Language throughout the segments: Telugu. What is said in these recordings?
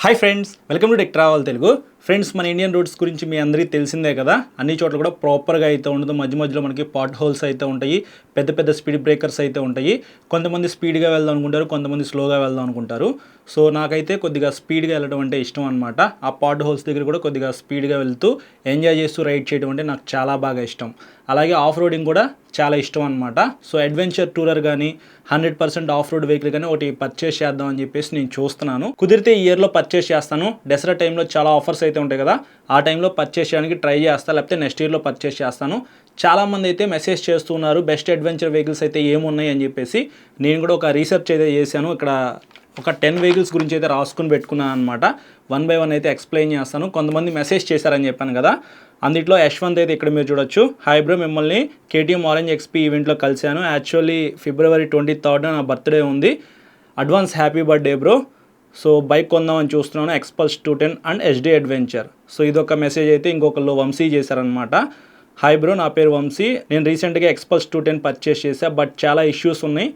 Hi friends, welcome to tech travel Telugu. Friends, మన ఇండియన్ రోడ్స్ గురించి మీ అందరికీ తెలిసిందే కదా. అన్ని చోట్ల కూడా ప్రాపర్గా అయితే ఉండదు. మధ్య మధ్యలో మనకి పాట్ హోల్స్ అయితే ఉంటాయి, పెద్ద పెద్ద స్పీడ్ బ్రేకర్స్ అయితే ఉంటాయి. కొంతమంది స్పీడ్గా వెళ్దాం అనుకుంటారు, కొంతమంది స్లోగా వెళ్దాం అనుకుంటారు. సో నాకైతే కొద్దిగా స్పీడ్గా వెళ్ళడం అంటే ఇష్టం అనమాట. ఆ పాట్ హోల్స్ దగ్గర కూడా కొద్దిగా స్పీడ్గా వెళ్తూ ఎంజాయ్ చేస్తూ రైడ్ చేయడం అంటే నాకు చాలా బాగా ఇష్టం. అలాగే ఆఫ్ రోడింగ్ కూడా చాలా ఇష్టం అనమాట. సో అడ్వెంచర్ టూరర్ కానీ 100% ఆఫ్ రోడ్ వెహికల్ కానీ ఒకటి పర్చేస్ చేద్దాం అని చెప్పేసి నేను చూస్తున్నాను. కుదిరితే ఈ ఇయర్లో పర్చేస్ చేస్తాను. దసరా టైంలో చాలా ఆఫర్స్ అయితే ఉంటాయి కదా, ఆ టైంలో పర్చేస్ చేయడానికి ట్రై చేస్తాను, లేకపోతే నెక్స్ట్ ఇయర్లో పర్చేస్ చేస్తాను. చాలామంది అయితే మెసేజ్ చేస్తున్నారు బెస్ట్ అడ్వెంచర్ వెహికల్స్ అయితే ఏమున్నాయి అని చెప్పేసి. నేను కూడా ఒక రీసెర్చ్ అయితే చేశాను. ఇక్కడ ఒక 10 వెహికల్స్ గురించి అయితే రాసుకుని పెట్టుకున్నాను అనమాట. 1 by 1 అయితే ఎక్స్ప్లెయిన్ చేస్తాను. కొంతమంది మెసేజ్ చేశారని చెప్పాను కదా, అందులో యశ్వంత్ అయితే ఇక్కడ మీరు చూడొచ్చు. హాయ్ బ్రో, మిమ్మల్ని KTM ఆరెంజ్ XP ఈవెంట్లో కలిశాను. యాక్చువల్లీ February 23rd నా బర్త్డే ఉంది. Advance happy birthday bro. So bike కొందామని చూస్తున్నాను, Xpulse 210 and SD adventure. So ఇదొక మెసేజ్ అయితే ఇంకొకళ్ళు వంశీ చేశారనమాట. హాయ్ బ్రో, నా పేరు వంశీ. నేను రీసెంట్గా ఎక్స్పల్స్ 210 పర్చేస్ చేశాను, బట్ చాలా ఇష్యూస్ ఉన్నాయి.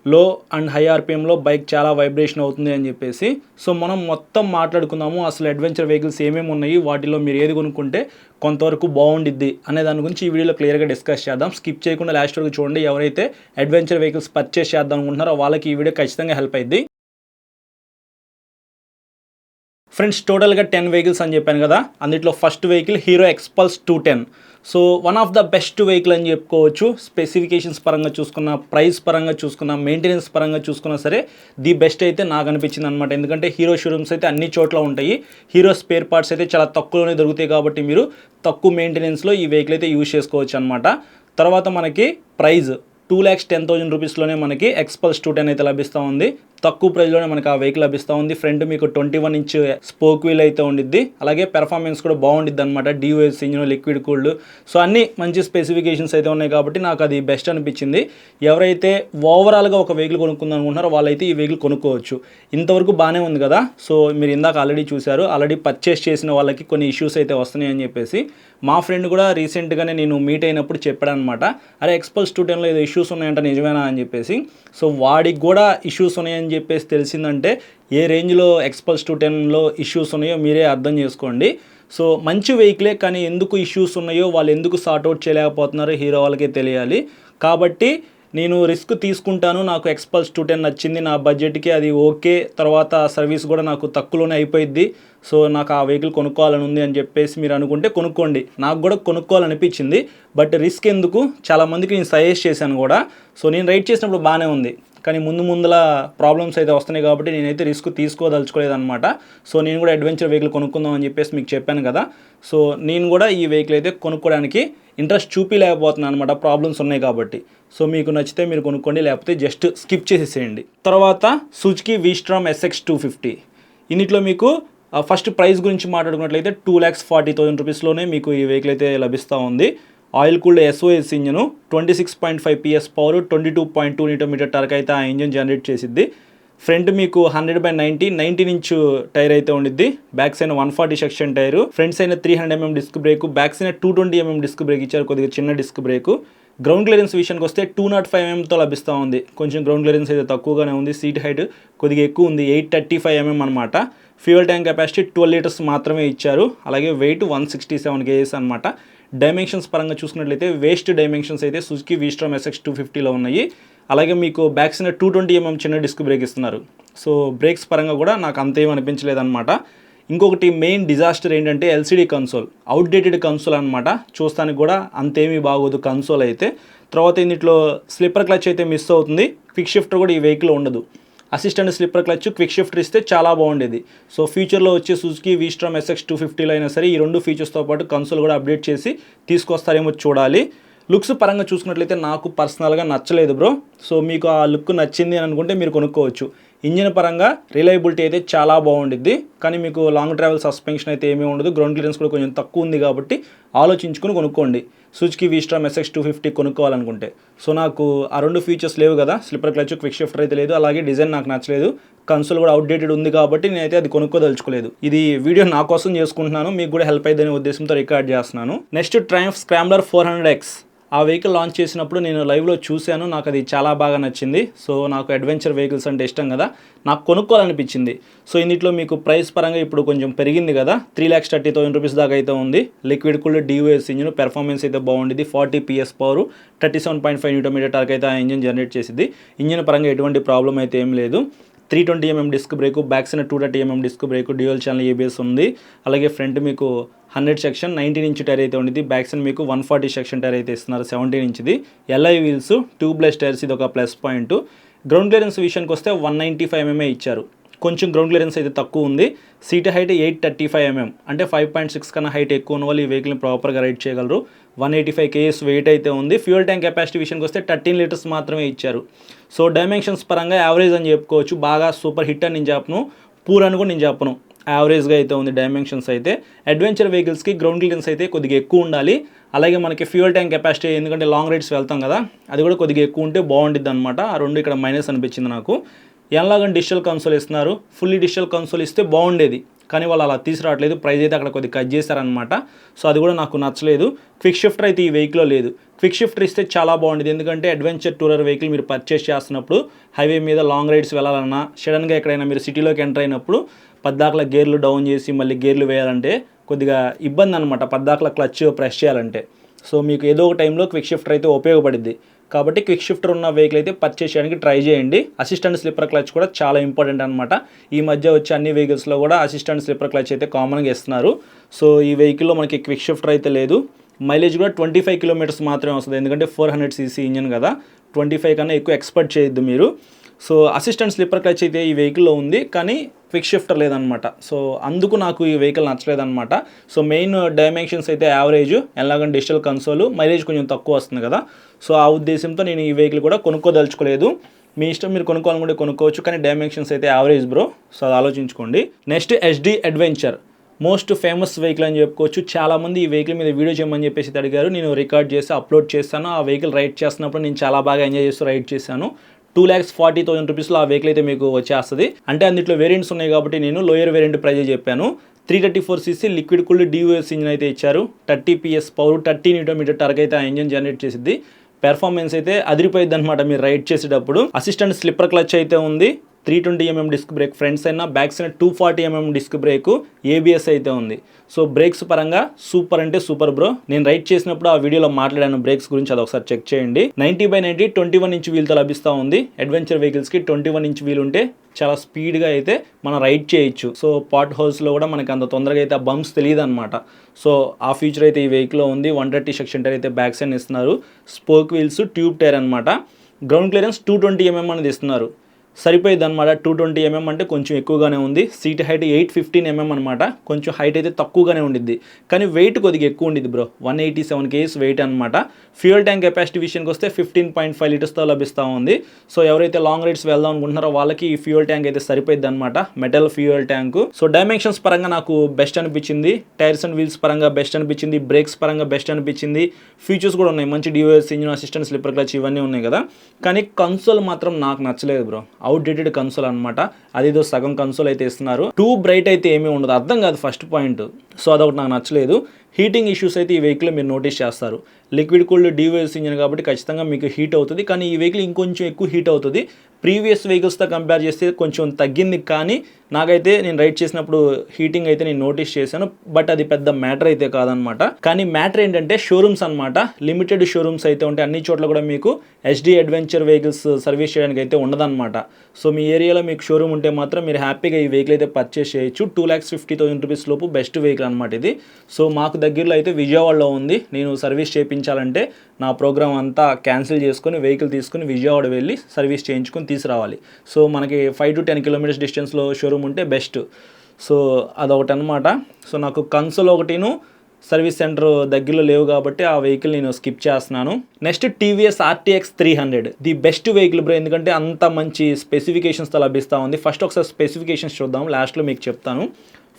లో అండ్ హై RPMలో బైక్ చాలా వైబ్రేషన్ అవుతుంది అని చెప్పేసి. సో మనం మొత్తం మాట్లాడుకుందాము, అసలు అడ్వెంచర్ వెహికల్స్ ఏమేమి ఉన్నాయి, వాటిలో మీరు ఏది కొనుక్కుంటే కొంతవరకు బాగుండిద్ది అనే దాని గురించి ఈ వీడియోలో క్లియర్గా డిస్కస్ చేద్దాం. స్కిప్ చేయకుండా లాస్ట్ వరకు చూడండి. ఎవరైతే అడ్వెంచర్ వెహికల్స్ పర్చేస్ చేద్దాం అనుకుంటున్నారో వాళ్ళకి ఈ వీడియో ఖచ్చితంగా హెల్ప్ అయ్యింది. ఫ్రెండ్స్, టోటల్గా 10 వెహికల్స్ అని చెప్పాను కదా, అందులో first vehicle hero ఎక్స్పల్స్ 210. So one of the best vehicle అని చెప్పుకోవచ్చు. స్పెసిఫికేషన్స్ పరంగా చూసుకున్న, ప్రైస్ పరంగా చూసుకున్న, మెయింటెనెన్స్ పరంగా చూసుకున్నా సరే ది బెస్ట్ అయితే నాకు అనిపించింది అనమాట. ఎందుకంటే హీరో షోరూమ్స్ అయితే అన్ని చోట్ల ఉంటాయి, హీరో స్పేర్ పార్ట్స్ అయితే చాలా తక్కువలోనే దొరుకుతాయి. కాబట్టి మీరు తక్కువ మెయింటెనెన్స్లో ఈ వెహికల్ అయితే యూజ్ చేసుకోవచ్చు అనమాట. తర్వాత మనకి ప్రైజ్ 2,10,000 రూపీస్లోనే మనకి ఎక్స్పల్స్ 210 అయితే లభిస్తూ ఉంది. తక్కువ ప్రైస్లోనే మనకి ఆ వెహికల్ లభిస్తూ ఉంది. ఫ్రంట్ మీకు 21 ఇంచ్ స్పోక్ వీల్ అయితే ఉండిద్ది. అలాగే పెర్ఫార్మెన్స్ కూడా బాగుండిద్ది అనమాట. DOS engine, liquid cooled, so అన్ని మంచి స్పెసిఫికేషన్స్ అయితే ఉన్నాయి కాబట్టి నాకు అది బెస్ట్ అనిపించింది. ఎవరైతే ఓవరాల్గా ఒక వెహికల్ కొనుక్కుందాం అనుకుంటున్నారో వాళ్ళైతే ఈ వెహికల్ కొనుక్కోవచ్చు. ఇంతవరకు బాగానే ఉంది కదా. సో మీరు ఇందాక ఆల్రెడీ చూశారు, ఆల్రెడీ పర్చేస్ చేసిన వాళ్ళకి కొన్ని ఇష్యూస్ అయితే వస్తున్నాయి అని చెప్పేసి. మా ఫ్రెండ్ కూడా రీసెంట్గానే నేను మీట్ అయినప్పుడు చెప్పాడనమాట, అరే ఎక్స్పల్స్ 210లో ఏదో ఇష్యూస్ ఉన్నాయంట, నిజమేనా అని చెప్పేసి. సో వాడికి కూడా ఇష్యూస్ ఉన్నాయని చెప్పేసి తెలిసిందంటే ఏ రేంజ్లో ఎక్స్పల్స్ 210లో ఇష్యూస్ ఉన్నాయో మీరే అర్థం చేసుకోండి. సో మంచి వెహికలే, కానీ ఎందుకు ఇష్యూస్ ఉన్నాయో, వాళ్ళు ఎందుకు సార్ట్అవుట్ చేయలేకపోతున్నారో హీరో వాళ్ళకే తెలియాలి. కాబట్టి నేను రిస్క్ తీసుకుంటాను, నాకు ఎక్స్పల్స్ 210 నచ్చింది, నా బడ్జెట్కి అది ఓకే, తర్వాత సర్వీస్ కూడా నాకు తక్కువలోనే అయిపోయిద్ది, సో నాకు ఆ వెహికల్ కొనుక్కోవాలని ఉంది అని చెప్పేసి మీరు అనుకుంటే కొనుక్కోండి. నాకు కూడా కొనుక్కోవాలనిపించింది, బట్ రిస్క్ ఎందుకు, చాలామందికి నేను సజెస్ట్ చేశాను కూడా. సో నేను రైడ్ చేసినప్పుడు బాగానే ఉంది, కానీ ముందులా ప్రాబ్లమ్స్ అయితే వస్తున్నాయి కాబట్టి నేనైతే రిస్క్ తీసుకోదలుచుకోలేదు అనమాట. సో నేను కూడా అడ్వెంచర్ వెహికల్ కొనుక్కుందాం అని చెప్పేసి మీకు చెప్పాను కదా. సో నేను కూడా ఈ వెహికల్ అయితే కొనుక్కోవడానికి ఇంట్రెస్ట్ చూపించలేకపోతున్నాను అనమాట, ప్రాబ్లమ్స్ ఉన్నాయి కాబట్టి. సో మీకు నచ్చితే మీరు కొనుక్కోండి, లేకపోతే జస్ట్ స్కిప్ చేసేసేయండి. తర్వాత సుజుకి V-Strom SX 250. ఇన్నిట్లో మీకు ఫస్ట్ ప్రైస్ గురించి మాట్లాడుకున్నట్లయితే 2,40,000 రూపీస్లోనే మీకు ఈ వెహికల్ అయితే లభిస్తూ ఉంది. Oil cooled SOS engine, 26.5 PS power, 22.2 Nm torque అయితే ఆ ఇంజన్ జనరేట్ చేసిద్ది. ఫ్రంట్ మీకు 100/90 19 ఇంచ్ టైర్ అయితే ఉండిద్ది. Back side 140 section tyre, front side 300 mm disc brake, back side 220 mm disc brake ఇచ్చారు, కొద్దిగా చిన్న డిస్క్ బ్రేక్. గ్రౌండ్ క్లియరెన్స్ విషయానికి వస్తే 205 mmతో లభిస్తూ ఉంది. కొంచెం గ్రౌండ్ క్లియరెన్స్ అయితే తక్కువగానే ఉంది. సీట్ హైట్ కొద్దిగా ఎక్కువ ఉంది, 835 mm అనమాట. ఫ్యూయల్ ట్యాంక్ కెపాసిటీ 12 లీటర్స్ మాత్రమే ఇచ్చారు. అలాగే వెయిట్ 167 kgs అనమాట. డైమెన్షన్స్ పరంగా చూసుకున్నట్లయితే వేస్ట్ డైమెన్షన్స్ అయితే సుజుకి V-Strom SX 250లో ఉన్నాయి. అలాగే మీకు బ్యాక్ సైడ్ 220 mm చిన్న డిస్క్ బ్రేక్ ఇస్తున్నారు. సో బ్రేక్స్ పరంగా కూడా నాకు అంతేం అనిపించలేదు అనమాట. ఇంకొకటి మెయిన్ డిజాస్టర్ ఏంటంటే LCD కన్సోల్, అవుట్డేటెడ్ కన్సోల్ అనమాట. చూస్తానికి కూడా అంతేమీ బాగోదు కన్సోల్ అయితే. తర్వాత ఇందులో స్లిప్పర్ క్లచ్ అయితే మిస్ అవుతుంది. క్విక్ షిఫ్టర్ కూడా ఈ వెహికల్ ఉండదు. Assistant slipper clutch, quick shifter ఇస్తే చాలా బాగుండేది. సో ఫ్యూచర్లో వచ్చే సుజుకి V-Strom SX 250లో అయినా సరే ఈ రెండు ఫీచర్స్తో పాటు కన్సోల్ కూడా అప్డేట్ చేసి తీసుకొస్తారేమో చూడాలి. లుక్స్ పరంగా చూసుకున్నట్లయితే నాకు పర్సనల్గా నచ్చలేదు బ్రో. సో మీకు ఆ లుక్ నచ్చింది అని అనుకుంటే మీరు కొనుక్కోవచ్చు. ఇంజిన్ పరంగా రిలయబిలిటీ అయితే చాలా బాగుండిద్ది, కానీ మీకు లాంగ్ ట్రావెల్ సస్పెన్షన్ అయితే ఏమీ ఉండదు. గ్రౌండ్ క్లియరెన్స్ కూడా కొంచెం తక్కువ ఉంది కాబట్టి ఆలోచించుకుని కొనుక్కోండి సుజుకి V-Strom SX 250 కొనుక్కోవాలనుకుంటే. సో నాకు ఆ రెండు ఫీచర్స్ లేవు కదా, స్లిప్పర్ క్లచ్, క్విక్ షిఫ్టర్ అయితే లేదు. అలాగే డిజైన్ నాకు నచ్చలేదు. కన్సోల్ కూడా అవుట్డేటెడ్ ఉంది కాబట్టి నేనైతే అది కొనుక్కోదలుచుకోలేదు. ఇది వీడియో నా కోసం చేసుకుంటున్నాను, మీకు కూడా హెల్ప్ అయ్యేదనే ఉద్దేశంతో రికార్డ్ చేస్తున్నాను. Next Triumph scrambler 400X. ఆ వెహికల్ లాంచ్ చేసినప్పుడు నేను లైవ్లో చూశాను, నాకు అది చాలా బాగా నచ్చింది. సో నాకు అడ్వెంచర్ వెహికల్స్ అంటే ఇష్టం కదా, నాకు కొనుక్కోవాలనిపించింది. సో ఇందులో మీకు ప్రైస్ పరంగా ఇప్పుడు కొంచెం పెరిగింది కదా, 3,30,000 రూపీస్ దాకా అయితే ఉంది. Liquid cooled DOS engine, performance అయితే బాగుండేది. 40 PS పవర్, 37.5 Nm టార్క్ అయితే ఆ ఇంజిన్ జనరేట్ చేసింది. ఇంజిన్ పరంగా ఎటువంటి ప్రాబ్లం అయితే ఏం లేదు. 320mm disc brake, back side 230mm disc brake, dual channel ABS ఉంది. అలాగే ఫ్రంట్ మీకు 100 సెక్షన్ 19 ఇంచ్ టైర్ అయితే ఉంది. బ్యాక్ సైడ్ మీకు 140 సెక్షన్ టైర్ అయితే ఇస్తున్నారు, 17 ఇంచ్ది. LI వీల్స్, ట్యూబ్లెస్ టైర్స్, ఇది ఒక ప్లస్ పాయింట్. గ్రౌండ్ క్లియరెన్స్ విషయానికి వస్తే 195mm ఇచ్చారు, కొంచెం గ్రౌండ్ క్లియరెన్స్ అయితే తక్కువ ఉంది. సీట్ హైట్ 835mm, అంటే 5.6 కన్నా హైట్ ఎక్కువ ఉన్న వాళ్ళు ఈ వెహికల్ని ప్రాపర్గా రైడ్ చేయగలరు. 185 kgs వెయిట్ అయితే ఉంది. ఫ్యూయల్ ట్యాంక్ కెపాసిటీ విషయానికి వస్తే 13 లీటర్స్ మాత్రమే ఇచ్చారు. సో డైమెన్షన్స్ పరంగా యావరేజ్ అని చెప్పుకోవచ్చు. బాగా సూపర్ హిట్ అని నేను చెప్పను, పూర్ అని కూడా నేను చెప్పను, యావరేజ్గా అయితే ఉంది డైమెన్షన్స్ అయితే. అడ్వెంచర్ వెహికల్స్కి గ్రౌండ్ క్లియరెన్స్ అయితే కొద్దిగా ఎక్కువ ఉండాలి. అలాగే మనకి ఫ్యూయల్ ట్యాంక్ కెపాసిటీ, ఎందుకంటే లాంగ్ రైడ్స్ వెళ్తాం కదా, అది కూడా కొద్దిగా ఎక్కువ ఉంటే బాగుంటుంది అనమాట. ఆ రెండు ఇక్కడ మైనస్ అనిపించింది నాకు. ఎలాగని డిజిటల్ కన్సోల్ ఇస్తున్నారు, ఫుల్లీ డిజిటల్ కన్సోల్ ఇస్తే బాగుండేది, కానీ వాళ్ళు అలా తీసుకురావట్లేదు. ప్రైస్ అయితే అక్కడ కొద్దిగా కట్ చేశారనమాట. సో అది కూడా నాకు నచ్చలేదు. క్విక్ షిఫ్టర్ అయితే ఈ వెహికల్లో లేదు. క్విక్ షిఫ్టర్ ఇస్తే చాలా బాగుండేది, ఎందుకంటే అడ్వెంచర్ టూరర్ వెహికల్ మీరు పర్చేస్ చేస్తున్నప్పుడు హైవే మీద లాంగ్ రైడ్స్ వెళ్ళాలన్నా, సడన్గా ఎక్కడైనా మీరు సిటీలోకి ఎంటర్ అయినప్పుడు పద్దాకల గేర్లు డౌన్ చేసి మళ్ళీ గేర్లు వేయాలంటే కొద్దిగా ఇబ్బంది అనమాట, పద్దాకల క్లచ్ ప్రెస్ చేయాలంటే. సో మీకు ఏదో ఒక టైంలో క్విక్ షిఫ్టర్ అయితే ఉపయోగపడుద్ది. కాబట్టి క్విక్ షిఫ్టర్ ఉన్న వెహికల్ అయితే పర్చేస్ చేయడానికి ట్రై చేయండి. అసిస్టెంట్ స్లిప్పర్ క్లచ్ కూడా చాలా ఇంపార్టెంట్ అనమాట. ఈ మధ్య వచ్చే అన్ని వెహికల్స్లో కూడా అసిస్టెంట్ స్లిప్పర్ క్లచ్ అయితే కామన్గా ఇస్తున్నారు. సో ఈ వెహికల్లో మనకి క్విక్ షిఫ్టర్ అయితే లేదు. మైలేజ్ కూడా 25 కిలోమీటర్స్ మాత్రమే వస్తుంది, ఎందుకంటే 400cc ఇంజిన్ కదా, 25 కన్నా ఎక్కువ ఎక్స్పెక్ట్ చేయొద్దు మీరు. సో అసిస్టెంట్ స్లిప్పర్ క్లచ్ అయితే ఈ వెహికల్లో ఉంది, కానీ క్విక్ షిఫ్టర్ లేదనమాట. సో అందుకు నాకు ఈ వెహికల్ నచ్చలేదన్నమాట. సో మెయిన్ డైమెన్షన్స్ అయితే యావరేజ్, ఎలాగంటే డిజిటల్ కన్సోల్, మైలేజ్ కొంచెం తక్కువ వస్తుంది కదా. సో ఆ ఉద్దేశంతో నేను ఈ వెహికల్ కూడా కొనుక్కోదలుచుకోలేదు. మీ ఇష్టం, మీరు కొనుక్కోవాలనుకుంటే కొనుక్కోవచ్చు, కానీ డైమెన్షన్స్ అయితే యావరేజ్ బ్రో. సో అది ఆలోచించుకోండి. Next SD adventure, most famous vehicle అని చెప్పుకోవచ్చు. చాలామంది ఈ వెహికల్ మీద వీడియో చేయమని చెప్పేసి అడిగారు, నేను రికార్డ్ చేసి అప్లోడ్ చేస్తాను. ఆ వెహికల్ రైడ్ చేస్తున్నప్పుడు నేను చాలా బాగా ఎంజాయ్ చేస్తూ రైడ్ చేశాను. 2,40,000 రూపీస్లో ఆ వెహికల్ అయితే మీకు వచ్చేస్తుంది. అంటే అందులో వేరియంట్స్ ఉన్నాయి కాబట్టి నేను లోయర్ వేరియంట్ ప్రైజ్ చెప్పాను. 334cc liquid cooled DOS engine అయితే ఇచ్చారు. 30 PS పవర్, 30 Nm టార్క్ అయితే ఆ ఇంజిన్ జనరేట్ చేసిద్ది. పెర్ఫార్మెన్స్ అయితే అదిరిపోయింది అనమాట మీరు రైడ్ చేసేటప్పుడు. అసిస్టెంట్ స్లిప్పర్ క్లచ్ అయితే ఉంది. 320mm disc brake, front side back side 240mm disc brake, ABS అయితే ఉంది. సో బ్రేక్స్ పరంగా సూపర్ అంటే సూపర్ బ్రో. నేను రైడ్ చేసినప్పుడు ఆ వీడియోలో మాట్లాడాను బ్రేక్స్ గురించి, అది ఒకసారి చెక్ చేయండి. 90/90 21 ఇంచ్ వీల్తో లభిస్తూ ఉంది. అడ్వెంచర్ వెహికల్స్కి 21 ఇంచ్ వీల్ ఉంటే చాలా స్పీడ్గా అయితే మనం రైడ్ చేయొచ్చు. సో పాట్ హోల్స్లో కూడా మనకి అంత తొందరగా అయితే ఆ బంప్స్ తెలియదు అనమాట. సో ఆ ఫీచర్ అయితే ఈ వెహికల్లో ఉంది. 130 సెక్షన్ టైర్ అయితే బ్యాక్ సైడ్ ఇస్తున్నారు. స్పోక్ వీల్స్, ట్యూబ్ టైర్ అనమాట. గ్రౌండ్ క్లియరెన్స్ 220mm అనేది ఇస్తున్నారు, సరిపోయింది అనమాట. 220mm అంటే కొంచెం ఎక్కువగానే ఉంది. సీట్ హైట్ 815mm అనమాట, కొంచెం హైట్ అయితే తక్కువగానే ఉండిద్ది, కానీ వెయిట్ కొద్దిగా ఎక్కువ ఉండిద్ది బ్రో. 187 kgs వెయిట్ అనమాట. ఫ్యూయల్ ట్యాంక్ కెపాసిటీ విషయానికి వస్తే 15.5 లీటర్స్తో లభిస్తూ ఉంది. సో ఎవరైతే లాంగ్ రైడ్స్ వెళ్దాం అనుకుంటున్నారో వాళ్ళకి ఈ ఫ్యూయల్ ట్యాంక్ అయితే సరిపోయింది అనమాట, metal fuel tank. So dimensions పరంగా నాకు బెస్ట్ అనిపించింది. టైర్స్ అండ్ వీల్స్ పరంగా బెస్ట్ అనిపించింది. బ్రేక్స్ పరంగా బెస్ట్ అనిపించింది. ఫీచర్స్ కూడా ఉన్నాయి, మంచి DOS engine, assistant slipper clutch, ఇవన్నీ ఉన్నాయి కదా. కానీ కన్సోల్ మాత్రం నాకు నచ్చలేదు బ్రో. అవుట్డేటెడ్ కన్సోల్ అనమాట. అదేదో సగం కన్సోల్ అయితే ఇస్తున్నారు. టూ బ్రైట్ అయితే ఏమీ ఉండదు, అర్థం కాదు ఫస్ట్ పాయింట్. సో అదొకటి నాకు నచ్చలేదు. హీటింగ్ ఇష్యూస్ అయితే ఈ వెహికల్ మీరు నోటీస్ చేస్తారు. లిక్విడ్ కూల్డ్ DOS ఇంజిన్ కాబట్టి ఖచ్చితంగా మీకు హీట్ అవుతుంది, కానీ ఈ వెహికల్ ఇంకొంచెం ఎక్కువ హీట్ అవుతుంది. ప్రీవియస్ వెహికల్స్తో కంపేర్ చేస్తే కొంచెం తగ్గింది, కానీ నాకైతే నేను రైడ్ చేసినప్పుడు హీటింగ్ అయితే నేను నోటీస్ చేశాను. బట్ అది పెద్ద మ్యాటర్ అయితే కాదనమాట. కానీ మ్యాటర్ ఏంటంటే షోరూమ్స్ అనమాట. లిమిటెడ్ షోరూమ్స్ అయితే ఉంటాయి, అన్ని చోట్ల కూడా మీకు SD అడ్వెంచర్ వెహికల్స్ సర్వీస్ చేయడానికి అయితే ఉండదన్నమాట. సో మీ ఏరియాలో మీకు షోరూమ్ ఉంటే మాత్రం మీరు హ్యాపీగా ఈ వెహికల్ అయితే పర్చేస్ చేయొచ్చు. 2,50,000 రూపీస్ లోపు బెస్ట్ వెహికల్ అనమాట ఇది. సో మాకు దగ్గరలో అయితే విజయవాడలో ఉంది. నేను సర్వీస్ చేయించాలంటే నా ప్రోగ్రామ్ అంతా క్యాన్సిల్ చేసుకొని వెహికల్ తీసుకుని విజయవాడ వెళ్ళి సర్వీస్ చేయించుకొని తీసుకురావాలి. సో మనకి 5 to 10 కిలోమీటర్స్ డిస్టెన్స్లో షోరూమ్ ఉంటే బెస్ట్. సో అదొకటి అనమాట. సో నాకు కన్సోల్ ఒకటిను సర్వీస్ సెంటర్ దగ్గరలో లేవు కాబట్టి ఆ వెహికల్ నేను స్కిప్ చేస్తున్నాను. Next TVS RTX 300, the best vehicle bro, ఎందుకంటే అంత మంచి స్పెసిఫికేషన్స్తో లభిస్తూ ఉంది. ఫస్ట్ ఒకసారి స్పెసిఫికేషన్స్ చూద్దాం, లాస్ట్లో మీకు చెప్తాను.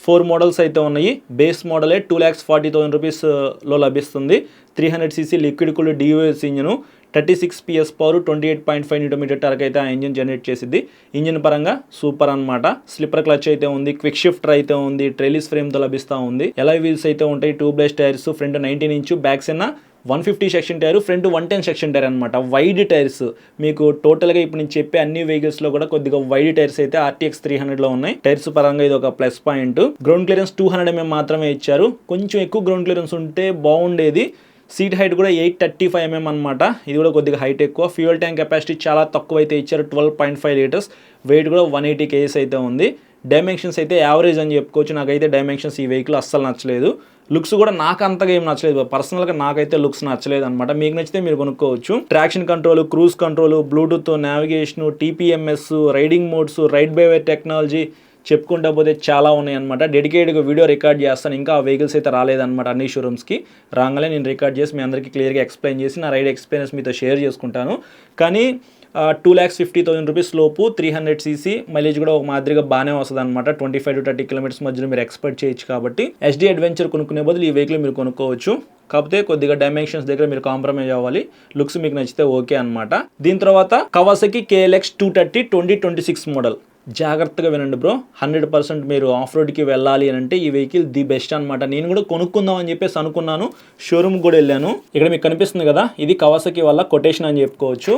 4 మోడల్స్ అయితే ఉన్నాయి. బేస్ మోడలే 2,40,000 రూపీస్లో లభిస్తుంది. 300cc liquid cooled DOS engine, 36 PS power, 28.5 Nm torque అయితే ఆ ఇంజిన్ జనరేట్ చేసింది. ఇంజిన్ పరంగా సూపర్ అనమాట. స్లిప్పర్ క్లచ్ అయితే ఉంది, క్విక్ షిఫ్టర్ అయితే ఉంది, ట్రైలిస్ ఫ్రేమ్తో లభిస్తూ ఉంది. ఎలాయ్ వీల్స్ అయితే ఉంటాయి, tubeless tyres, front 19 inch, back side 150 section tyre, front 110 section tyre అనమాట. వైడ్ టైర్స్ మీకు టోటల్గా ఇప్పుడు నేను చెప్పే అన్ని వెహికల్స్లో కూడా కొద్దిగా వైడ్ టైర్స్ అయితే RTX 300లో ఉన్నాయి. టైర్స్ పరంగా ఇది ఒక plus point. Ground clearance 200 mm మాత్రమే ఇచ్చారు. కొంచెం ఎక్కువ గ్రౌండ్ క్లియరెన్స్ ఉంటే బాగుండేది. సీట్ హైట్ కూడా 835 mm అనమాట. ఇది కూడా కొద్దిగా హైట్ ఎక్కువ. ఫ్యూయల్ ట్యాంక్ కెపాసిటీ చాలా తక్కువ అయితే ఇచ్చారు, 12.5 లీటర్స్. వెయిట్ కూడా 180 kgs అయితే ఉంది. డైమెన్షన్స్ అయితే యావరేజ్ అని చెప్పుకోవచ్చు. నాకైతే డైమెన్షన్స్ ఈ వెహికల్ అస్సలు నచ్చలేదు. లుక్స్ కూడా నాకు అంతగా ఏం నచ్చలేదు. పర్సనల్గా నాకైతే లుక్స్ నచ్చలేదు అనమాట. మీకు నచ్చితే మీరు కొనుక్కోవచ్చు. Traction control, cruise control, Bluetooth, navigation, TPMS, riding modes, ride by wire technology చెప్పుకుంటా పోతే చాలా ఉన్నాయి అనమాట. డెడికేటెడ్గా వీడియో రికార్డ్ చేస్తాను. ఇంకా ఆ వెహికల్స్ అయితే రాలేదన్నమాట అన్ని షోరూమ్స్కి. రాగానే నేను రికార్డ్ చేసి మీ అందరికీ క్లియర్గా ఎక్స్ప్లెయిన్ చేసి నా రైడ్ ఎక్స్పీరియన్స్ మీతో షేర్ చేసుకుంటాను. కానీ 2,50,000 రూపీస్ లోపు 300cc మైలేజ్ కూడా ఒక మాదిరిగా బాగానే వస్తుంది అనమాట. 25 to 30 కిలోమీటర్స్ మధ్యలో మీరు ఎక్స్పెక్ట్ చేయొచ్చు. కాబట్టి SD అడ్వెంచర్ కొనుక్కునే బదులు ఈ వెహికల్ మీరు కొనుక్కోవచ్చు. కాకపోతే కొద్దిగా డైమెన్షన్స్ దగ్గర మీరు కాంప్రమైజ్ అవ్వాలి. లుక్స్ మీకు నచ్చితే ఓకే అనమాట. దీని తర్వాత కవాసకి KLX 230 2026 మోడల్. జాగ్రత్తగా వినండి బ్రో, 100% మీరు ఆఫ్ రోడ్కి వెళ్ళాలి అని అంటే ఈ వెహికల్ ది బెస్ట్ అనమాట. నేను కూడా కొనుక్కుందాం అని చెప్పేసి అనుకున్నాను, షోరూమ్కి కూడా వెళ్ళాను. ఇక్కడ మీకు కనిపిస్తుంది కదా, ఇది కవాసకి వాళ్ళ కొటేషన్ అని చెప్పుకోవచ్చు.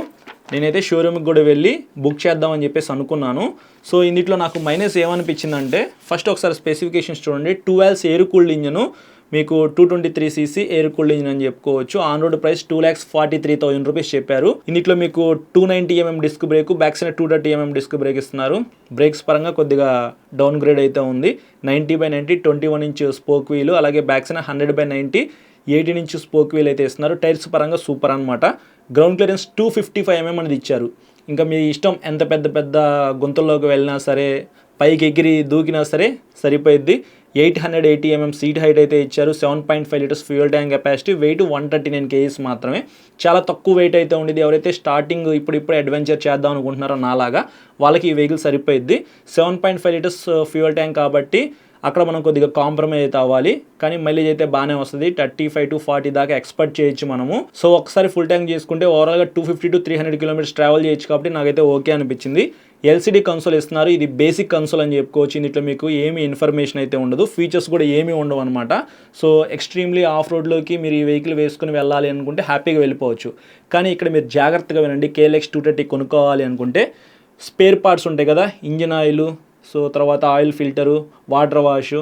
నేనైతే షోరూమ్కి కూడా వెళ్ళి బుక్ చేద్దామని చెప్పేసి అనుకున్నాను. సో ఇందులో నాకు మైనస్ ఏమనిపించిందంటే, ఫస్ట్ ఒకసారి స్పెసిఫికేషన్స్ చూడండి. 12 ఎయిర్ కూల్డ్ ఇంజను, మీకు 223cc ఎయిర్ కూల్డ్ ఇంజిన్ అని చెప్పుకోవచ్చు. ఆన్ రోడ్ ప్రైస్ 2,43,000 రూపీస్ చెప్పారు. ఇందులో మీకు 290 mm disc brake, back side 230 mm disc brake ఇస్తున్నారు. బ్రేక్స్ పరంగా కొద్దిగా డౌన్ గ్రేడ్ అయితే ఉంది. 90/90 21 ఇంచ్ స్పోక్ వీలు, అలాగే back side 100/90 18 inch spoke wheel అయితే ఇస్తున్నారు. టైర్స్ పరంగా సూపర్ అనమాట. గ్రౌండ్ క్లియరెన్స్ 255 mm అనేది ఇచ్చారు. ఇంకా మీ ఇష్టం, ఎంత పెద్ద పెద్ద గుంతల్లోకి వెళ్ళినా సరే, పైకి ఎగిరి దూకినా సరే సరిపోయిద్ది. 880 mm సీట్ హైట్ అయితే ఇచ్చారు. 7.5 litres fuel tank capacity. Weight 139 kgs మాత్రమే. చాలా తక్కువ వెయిట్ అయితే ఉండేది. ఎవరైతే స్టార్టింగ్ ఇప్పుడు అడ్వెంచర్ చేద్దాం అనుకుంటున్నారో నాలాగా, వాళ్ళకి ఈ వెహికల్ సరిపోయిద్ది. 7.5 లీటర్స్ ఫ్యూయల్ ట్యాంక్ కాబట్టి అక్కడ మనం కొద్దిగా కాంప్రమైజ్ అయితే అవ్వాలి. కానీ మైలేజ్ అయితే బాగానే వస్తుంది. 35 to 40 దాకా ఎక్స్పెక్ట్ చేయొచ్చు మనము. సో ఒకసారి ఫుల్ ట్యాంక్ చేసుకుంటే ఓవరాల్గా 250 to 300 కిలోమీటర్స్ ట్రావెల్ చేయొచ్చు. కాబట్టి నాకైతే ఓకే అనిపించింది. LCD కన్సోల్ ఇస్తున్నారు. ఇది బేసిక్ కన్సోల్ అని చెప్పుకోవచ్చు. ఇందులో మీకు ఏమి ఇన్ఫర్మేషన్ అయితే ఉండదు, ఫీచర్స్ కూడా ఏమీ ఉండవు అనమాట. సో ఎక్స్ట్రీమ్లీ ఆఫ్ రోడ్లోకి మీరు ఈ వెహికల్ వేసుకుని వెళ్ళాలి అనుకుంటే హ్యాపీగా వెళ్ళిపోవచ్చు. కానీ ఇక్కడ మీరు జాగ్రత్తగా వినండి, KLX 230 కొనుక్కోవాలి అనుకుంటే స్పేర్ పార్ట్స్ ఉంటాయి కదా, ఇంజిన్ ఆయిల్, సో తర్వాత ఆయిల్ ఫిల్టరు, వాటర్ వాష్,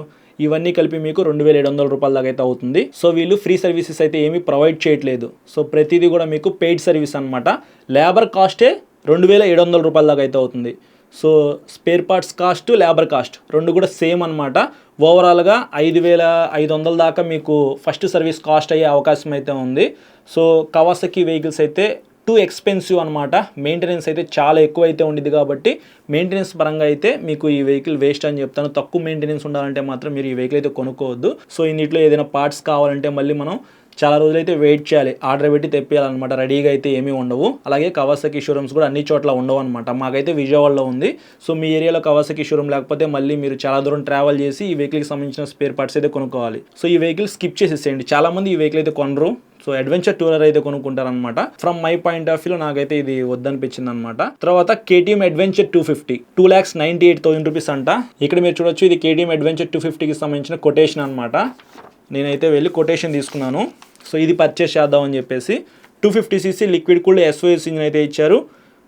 ఇవన్నీ కలిపి మీకు 2,700 రూపాయల దాకా అయితే అవుతుంది. సో వీళ్ళు ఫ్రీ సర్వీసెస్ అయితే ఏమీ ప్రొవైడ్ చేయట్లేదు. సో ప్రతిదీ కూడా మీకు పెయిడ్ సర్వీస్ అనమాట. లేబర్ కాస్టే 2,700 రూపాయల దాకా అయితే అవుతుంది. So spare parts cost, labour cost రెండు కూడా సేమ్ అనమాట. ఓవరాల్గా 5,500 దాకా మీకు ఫస్ట్ సర్వీస్ కాస్ట్ అయ్యే అవకాశం అయితే ఉంది. సో కవాసకి వెహికల్స్ అయితే టూ ఎక్స్పెన్సివ్ అనమాట. మెయింటెనెన్స్ అయితే చాలా ఎక్కువ అయితే ఉండిద్ది. కాబట్టి మెయింటెనెన్స్ పరంగా అయితే మీకు ఈ వెహికల్ వేస్ట్ అని చెప్తాను. తక్కువ మెయింటెనెన్స్ ఉండాలంటే మాత్రం మీరు ఈ వెహికల్ అయితే కొనుక్కోవద్దు. సో ఇందులో ఏదైనా పార్ట్స్ కావాలంటే మళ్ళీ మనం చాలా రోజులైతే వెయిట్ చేయాలి, ఆర్డర్ పెట్టి తెప్పియాలన్నమాట. రెడీగా అయితే ఏమీ ఉండవు. అలాగే కవాసకి షోరూమ్స్ కూడా అన్ని చోట్ల ఉండవు అనమాట. మాకైతే విజయవాడలో ఉంది. సో మీ ఏరియాలో కవాసకి షోరూమ్ లేకపోతే మళ్ళీ మీరు చాలా దూరం ట్రావెల్ చేసి ఈ వెహికల్కి సంబంధించిన స్పేర్ పార్ట్స్ అయితే కొనుక్కోవాలి. సో ఈ వెహికల్ స్కిప్ చేసేసేయండి. చాలామంది ఈ వెహికల్ అయితే కొనరు. సో అడ్వెంచర్ టూరర్ అయితే కొనుక్కుంటారనమాట. ఫ్రమ్ మై పాయింట్ ఆఫ్ వ్యూలో నాకైతే ఇది వద్దనిపించింది అనమాట. తర్వాత KTM అడ్వెంచర్ 250 2,98,000 రూపీస్ అంట. ఇక్కడ మీరు చూడొచ్చు, ఇది KTM అడ్వెంచర్ 250కి సంబంధించిన కొటేషన్ అనమాట. నేనైతే వెళ్ళి కొటేషన్ తీసుకున్నాను. సో ఇది పర్చేస్ చేద్దామని చెప్పేసి 250cc liquid cooled SOS engine అయితే ఇచ్చారు.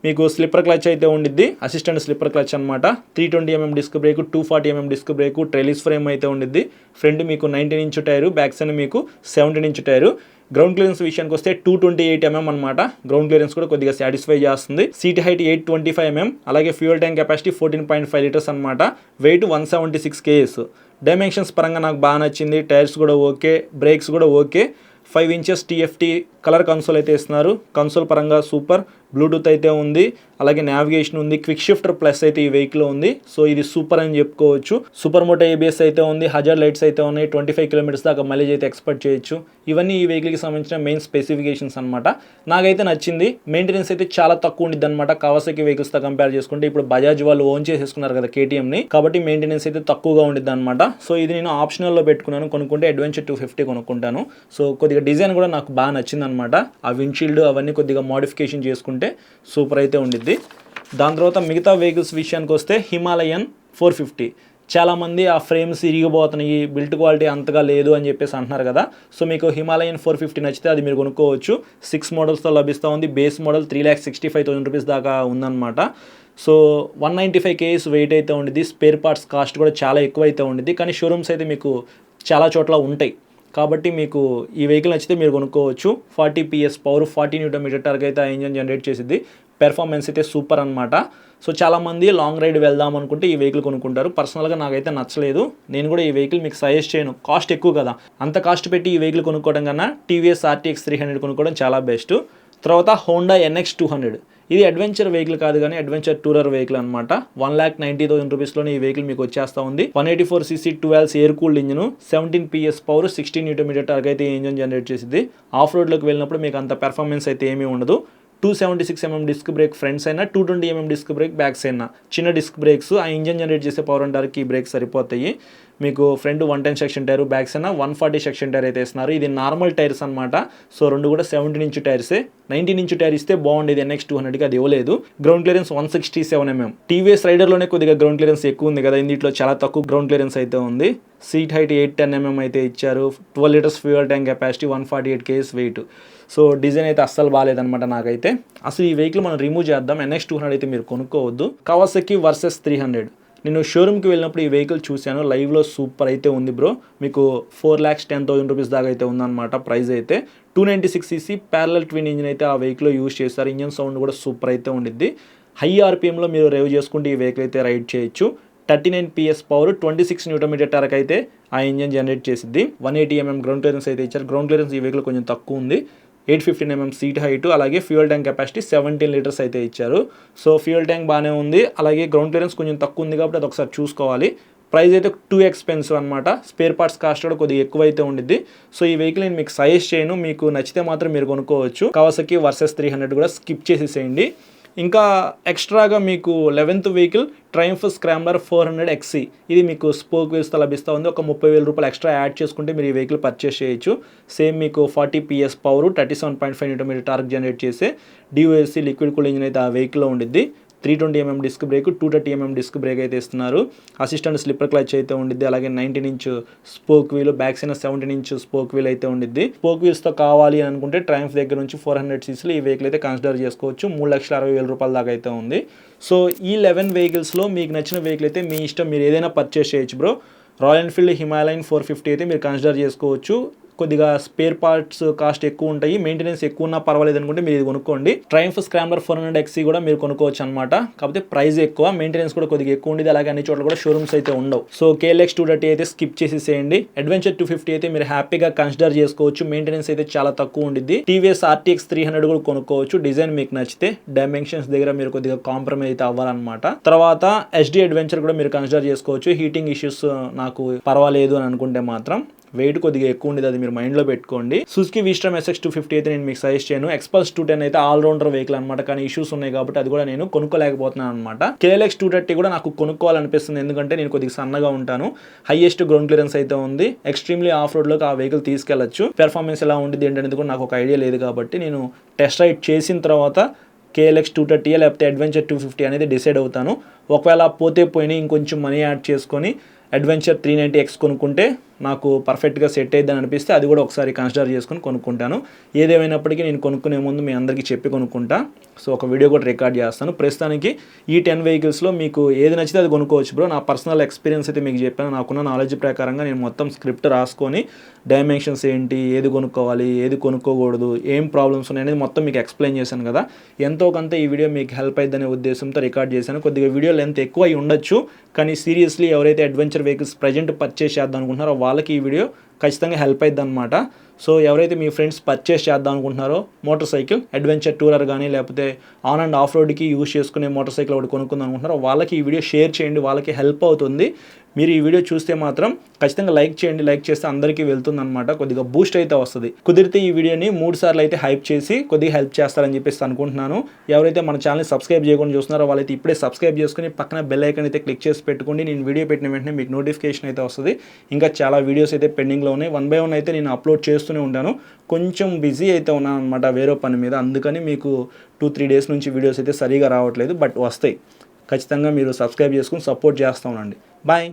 మీకు స్లిప్పర్ క్లచ్ అయితే ఉండిద్ది, అసిస్టెంట్ స్లిప్పర్ క్లచ్ అనమాట. 320 mm disc brake, 240 mm disc brake, trellis frame అయితే ఉండిద్ది. ఫ్రంట్ మీకు 19 ఇంచ్ టైరు, బ్యాక్ సైడ్ మీకు 17 ఇంచ్ టైరు. గ్రౌండ్ క్లియరెన్స్ విషయానికి వస్తే 228 mm అనమాట. గ్రౌండ్ క్లియరెన్స్ కూడా కొద్దిగా సాటిస్ఫై చేస్తుంది. సీట్ హైట్ 825 mm, అలాగే ఫ్యూయల్ ట్యాంక్ కెపాసిటీ 14.5 లీటర్స్ అనమాట. Weight 176 kgs. డైమెన్షన్స్ పరంగా నాకు బాగా నచ్చింది. టైర్స్ కూడా ఓకే, బ్రేక్స్ కూడా okay. 5 inches TFT colour console అయితే ఇస్తున్నారు. కన్సోల్ పరంగా సూపర్. బ్లూటూత్ అయితే ఉంది, అలాగే నావిగేషన్ ఉంది. క్విక్ షిఫ్టర్ ప్లస్ అయితే ఈ వెహికల్ ఉంది. సో ఇది సూపర్ అని చెప్పుకోవచ్చు. సూపర్ మోటో ABS అయితే ఉంది, హజార్ లైట్స్ అయితే ఉన్నాయి. 25 కిలోమీటర్స్ దాకా మైలేజ్ అయితే ఎక్స్పెక్ట్ చేయొచ్చు. ఇవన్నీ ఈ వెహికల్కి సంబంధించిన మెయిన్ స్పెసిఫికేషన్స్ అనమాట. నాకైతే నచ్చింది. మెయింటెనెన్స్ అయితే చాలా తక్కువ ఉండిద్ది అనమాట కవాసకి వెహికల్స్తో కంపేర్ చేసుకుంటే. ఇప్పుడు బజాజ్ వాళ్ళు ఓన్ చేసేసుకున్నారు కదా KTMని, కాబట్టి మెయింటెనెన్స్ అయితే తక్కువగా ఉండిద్ది అనమాట. సో ఇది నేను ఆప్షనల్లో పెట్టుకున్నాను. కొనుక్కుంటే అడ్వెంచర్ 250 కొనుక్కుంటాను. సో కొద్దిగా డిజైన్ కూడా నాకు బాగా నచ్చింది అనమాట. ఆ విండ్షీల్డ్ అవన్నీ కొద్దిగా మోడిఫికేషన్ చేసుకుంటే సూపర్ అయితే ఉండిద్ది. దాని తర్వాత మిగతా వెహికల్స్ విషయానికి వస్తే హిమాలయన్ 450 చాలామంది ఆ ఫ్రేమ్స్ ఇరిగిపోతున్నాయి, బిల్ట్ క్వాలిటీ అంతగా లేదు అని చెప్పేసి అంటున్నారు కదా. సో మీకు హిమాలయన్ 450 నచ్చితే అది మీరు కొనుక్కోవచ్చు. 6 మోడల్స్తో లభిస్తూ ఉంది. బేస్ మోడల్ 3,65,000 రూపీస్ దాకా ఉందన్నమాట. సో 195 kgs వెయిట్ అయితే ఉండిద్ది. స్పేర్ పార్ట్స్ కాస్ట్ కూడా చాలా ఎక్కువ అయితే ఉండిద్ది. కానీ షోరూమ్స్ అయితే మీకు చాలా చోట్ల ఉంటాయి కాబట్టి మీకు ఈ వెహికల్ నచ్చితే మీరు కొనుక్కోవచ్చు. 40 PS పవర్, 40 Nm టార్క్ అయితే ఆ ఇంజన్ జనరేట్ చేసిద్ది. పెర్ఫార్మెన్స్ అయితే సూపర్ అనమాట. సో చాలామంది లాంగ్ రైడ్ వెళ్దాం అనుకుంటే ఈ వెహికల్ కొనుక్కుంటారు. పర్సనల్గా నాకైతే నచ్చలేదు. నేను కూడా ఈ వెహికల్ మీకు సజెస్ట్ చేయను. కాస్ట్ ఎక్కువ కదా, అంత కాస్ట్ పెట్టి ఈ వెహికల్ కొనుక్కోవడం కన్నా TVS RTX 300 కొనుక్కోవడం చాలా బెస్ట్. తర్వాత హోండా NX 200. ఇది అడ్వెంచర్ వెహికల్ కాదు కానీ అడ్వెంచర్ టూరర్ వెహికల్ అనమాట. 1,90,000 రూపీస్లోనే ఈ వెహికల్ మీకు వచ్చేస్తూ ఉంది. 184cc 12 air cooled engine, 17 PS power, 16 Nm torque అయితే ఈ ఇంజన్ జనరేట్ చేసింది. ఆఫ్ రోడ్లోకి వెళ్ళినప్పుడు మీకు అంత పెర్ఫార్మెన్స్ అయితే ఏమీ ఉండదు. 276mm డిస్క్ బ్రేక్ ఫ్రంట్స్ అయినా, 220mm డిస్క్ బ్రేక్ బ్యాక్స్ అయినా, చిన్న డిస్క్ బ్రేక్స్ ఆ ఇంజన్ జనరేట్ చేసే పవర్ అండ్ టార్క్ ఈ బ్రేక్ సరిపోతాయి. మీకు ఫ్రంట్ 110 సెక్షన్ టైర్, బ్యాక్స్ అయినా 140 సెక్షన్ టైర్ అయితే ఇస్తున్నారు. ఇది నార్మల్ టైర్స్ అనమాట. సో రెండు కూడా 17 ఇంచ్ టైర్సే. 19 ఇంచ్ టైర్ ఇస్తే బాగుండేది NX 200కి, అది ఇవ్వలేదు. Ground clearance 167mm. TVS రైడర్లోనే కొద్దిగా గ్రౌండ్ క్లియరెన్స్ ఎక్కువ ఉంది కదా, ఇందులో చాలా తక్కువ గ్రౌండ్ క్లియరెన్స్ అయితే ఉంది. సీట్ హైట్ 810mm అయితే ఇచ్చారు. 12 litres fuel tank capacity, 148 kgs weight. So design అయితే అస్సలు బాగాలేదనమాట నాకైతే. అసలు ఈ వెహికల్ మనం రిమూవ్ చేద్దాం. NX 200 అయితే మీరు కొనుక్కోవద్దు. Kawasaki versus 300. నేను షోరూమ్కి వెళ్ళినప్పుడు ఈ వెహికల్ చూశాను, లైవ్లో సూపర్ అయితే ఉంది బ్రో. మీకు 4,10,000 రూపీస్ దాకా అయితే ఉందన్నమాట ప్రైస్ అయితే. 296cc ప్యారలల్ ట్విన్ ఇంజిన్ అయితే ఆ వెహికల్లో యూజ్ చేస్తారు. ఇంజిన్ సౌండ్ కూడా సూపర్ అయితే ఉండిద్ది. హై RPMలో మీరు రైవ్ చేసుకుంటే ఈ వెహికల్ అయితే రైడ్ చేయొచ్చు. 39 PS పవర్, 26 Nm టార్క్ అయితే ఆ ఇంజిన్ జనరేట్ చేసిద్ది. 180mm గ్రౌండ్ క్లియరెన్స్ అయితే ఇచ్చారు. గ్రౌండ్ క్లియరెన్స్ ఈ వెహికల్ కొంచెం తక్కువ ఉంది. 815mm సీట్ హైట్, అలాగే ఫ్యూయల్ ట్యాంక్ కెపాసిటీ 17 లీటర్స్ అయితే ఇచ్చారు. సో ఫ్యూయల్ ట్యాంక్ బాగానే ఉంది, అలాగే గ్రౌండ్ క్లియరెన్స్ కొంచెం తక్కువ ఉంది కాబట్టి అది ఒకసారి చూసుకోవాలి. ప్రైస్ అయితే టూ ఎక్స్పెన్సివ్ అనమాట. స్పేర్ పార్ట్స్ కాస్ట్ కూడా కొద్దిగా ఎక్కువ అయితే ఉండిద్ది. సో ఈ వెహికల్ నేను మీకు సజెస్ట్ చేయను, మీకు నచ్చితే మాత్రం మీరు కొనుక్కోవచ్చు. కవాసకి వర్సెస్ 300 కూడా స్కిప్ చేసేసేయండి. ఇంకా ఎక్స్ట్రాగా మీకు 11th vehicle Triumph scrambler 400XE. ఇది మీకు స్పోక్ వీల్స్తో లభిస్తూ ఉంది. ఒక 30,000 రూపాయలు ఎక్స్ట్రా యాడ్ చేసుకుంటే మీరు ఈ వెహికల్ పర్చేస్ చేయొచ్చు. సేమ్ మీకు 40 PS power, 37.5 Nm torque generate చేసే DOSC లిక్విడ్ కూల్ ఇంజిన్ అయితే ఆ వెహికల్లో ఉండిద్ది. 320mm disc break, 230mm disc break అయితే ఇస్తున్నారు. అసిస్టెంట్ స్లిప్పర్ క్లచ్ అయితే ఉండిద్ది. అలాగే 19 inch spoke wheel, back side 17 inch spoke wheel అయితే ఉండిద్ది. స్పోక్ వీల్స్తో కావాలి అనుకుంటే ట్రయంఫ్ దగ్గర నుంచి 400cc ఈ వెహికల్ అయితే కన్సిడర్ చేసుకోవచ్చు. 3,60,000 రూపాయల దాకా అయితే ఉంది. సో ఈ 11 వెహికల్స్లో మీకు నచ్చిన వెహికల్ అయితే మీ ఇష్టం, మీరు ఏదైనా పర్చేస్ చేయొచ్చు బ్రో. రాయల్ ఎన్ఫీల్డ్ హిమాలయన్ 450 అయితే మీరు కన్సిడర్ చేసుకోవచ్చు. కొద్దిగా స్పేర్ పార్ట్స్ కాస్ట్ ఎక్కువ ఉంటాయి, మెయింటెనెన్స్ ఎక్కువ ఉన్నా పర్వాలేదు అనుకుంటే మీరు ఇది కొనుక్కోండి. ట్రయంఫ్ స్క్రాంబ్లర్ 400XE కూడా మీరు కొనుక్కోవచ్చు అనమాట. కాకపోతే ప్రైస్ ఎక్కువ, మెయింటెనెన్స్ కూడా కొద్దిగా ఎక్కువ ఉండేది. అలాగే అన్ని చోట్ల కూడా షోరూమ్స్ అయితే ఉండవు. సో KLX 230 అయితే స్కిప్ చేసేసేయండి. అడ్వెంచర్ 250 అయితే మీరు హ్యాపీగా కన్సిడర్ చేసుకోవచ్చు. మెయింటెనెన్స్ అయితే చాలా తక్కువ ఉండిద్ది. TVS RTX 300 కూడా కొనుక్కోవచ్చు. డిజైన్ మీకు నచ్చితే. డైమెన్షన్స్ దగ్గర మీరు కొద్దిగా కాంప్రమైజ్ అయితే అవ్వాలన్నమాట. తర్వాత SD అడ్వెంచర్ కూడా మీరు కన్సిడర్ చేసుకోవచ్చు. హీటింగ్ ఇష్యూస్ నాకు పర్వాలేదు అని అనుకుంటే మాత్రం. వెయిట్ కొద్దిగా ఎక్కువ ఉండేది, అది మీరు మైండ్లో పెట్టుకోండి. సుజుకి విస్టామ్ SX 250 అయితే నేను మీకు సజెస్ట్ చేయను. ఎక్స్పల్స్ 210 అయితే ఆల్రౌండర్ వెహికల్ అనమాట, కానీ ఇష్యూస్ ఉన్నాయి కాబట్టి అది కూడా నేను కొనుక్కోలేకపోతున్నాను అనమాట. KLX 230 కూడా నాకు కొనుక్కోవాలనిపిస్తుంది, ఎందుకంటే నేను కొద్దిగా సన్నగా ఉంటాను. హైయెస్ట్ గ్రౌండ్ క్లియరెన్స్ అయితే ఉంది. ఎక్స్ట్రీమ్లీ ఆఫ్ రోడ్లోకి ఆ వెహికల్ తీసుకెళ్లొచ్చు. పెర్ఫార్మెన్స్ ఎలా ఉంటుంది ఏంటనేది కూడా నాకు ఒక ఐడియా లేదు కాబట్టి నేను టెస్ట్ రైడ్ చేసిన తర్వాత KLX 230 లేకపోతే అడ్వెంచర్ 250 అనేది డిసైడ్ అవుతాను. ఒకవేళ పోతే పోయినా ఇంకొంచెం మనీ యాడ్ చేసుకొని అడ్వెంచర్ 390X కొనుక్కుంటే నాకు పర్ఫెక్ట్గా సెట్ అయిద్దని అనిపిస్తే అది కూడా ఒకసారి కన్సిడర్ చేసుకొని కొనుక్కుంటాను. ఏదేమైనప్పటికీ నేను కొనుక్కునే ముందు మీ అందరికీ చెప్పి కొనుక్కుంటా. సో ఒక వీడియో కూడా రికార్డ్ చేస్తాను. ప్రస్తుతానికి ఈ 10 వెహికల్స్లో మీకు ఏది నచ్చితే అది కొనుక్కోవచ్చు బ్రో. నా పర్సనల్ ఎక్స్పీరియన్స్ అయితే మీకు చెప్పాను. నాకున్న నాలెడ్జ్ ప్రకారంగా నేను మొత్తం స్క్రిప్ట్ రాసుకొని డైమెన్షన్స్ ఏంటి, ఏది కొనుక్కోవాలి, ఏది కొనుక్కోకూడదు, ఏం ప్రాబ్లమ్స్ ఉన్నాయనేది మొత్తం మీకు ఎక్స్ప్లెయిన్ చేశాను కదా. ఎంతో కొంత ఈ వీడియో మీకు హెల్ప్ అయిద్దనే ఉద్దేశంతో రికార్డ్ చేశాను. కొద్దిగా వీడియో లెంత్ ఎక్కువ అయి ఉండొచ్చు, కానీ సీరియస్లీ ఎవరైతే అడ్వెంచర్ వెహికల్స్ ప్రజెంట్ పర్చేస్ చేద్దాం అనుకుంటున్నారో వాళ్ళకి ఈ వీడియో ఖచ్చితంగా హెల్ప్ అయిద్ది అనమాట. సో ఎవరైతే మీ ఫ్రెండ్స్ పర్చేస్ చేద్దాం అనుకుంటున్నారో మోటార్ సైకిల్ అడ్వెంచర్ టూరర్ కానీ లేకపోతే ఆన్ అండ్ ఆఫ్ రోడ్కి యూజ్ చేసుకునే మోటార్ సైకిల్ ఒకటి కొనుక్కుందాం అనుకుంటున్నారో వాళ్ళకి ఈ వీడియో షేర్ చేయండి, వాళ్ళకి హెల్ప్ అవుతుంది. మీరు ఈ వీడియో చూస్తే మాత్రం ఖచ్చితంగా లైక్ చేయండి. లైక్ చేస్తే అందరికీ వెళ్తుంది అనమాట, కొద్దిగా బూస్ట్ అయితే వస్తుంది. కుదిరితే ఈ వీడియోని 3 సార్లు అయితే హైప్ చేసి కొద్దిగా హెల్ప్ చేస్తారని చెప్పేసి అనుకుంటున్నాను. ఎవరైతే మన ఛానల్ని సబ్స్క్రైబ్ చేయకుండా చూస్తున్నారో వాళ్ళైతే ఇప్పుడే సబ్స్క్రైబ్ చేసుకుని పక్కన బెల్ ఐకాన్ అయితే క్లిక్ చేసి పెట్టుకోండి. నేను వీడియో పెట్టిన వెంటనే మీకు నోటిఫికేషన్ అయితే వస్తుంది. ఇంకా చాలా వీడియోస్ అయితే పెండింగ్లో ఉన్నాయి. 1 by 1 అయితే నేను అప్లోడ్ చేస్తూనే ఉంటాను. కొంచెం బిజీ అయితే ఉన్నాను అనమాట వేరే పని మీద, అందుకని మీకు 2-3 డేస్ నుంచి వీడియోస్ అయితే సరిగా రావట్లేదు, బట్ వస్తాయి. ఖచ్చితంగా మీరు సబ్స్క్రైబ్ చేసుకుని సపోర్ట్ చేస్తూ ఉండండి. బాయ్.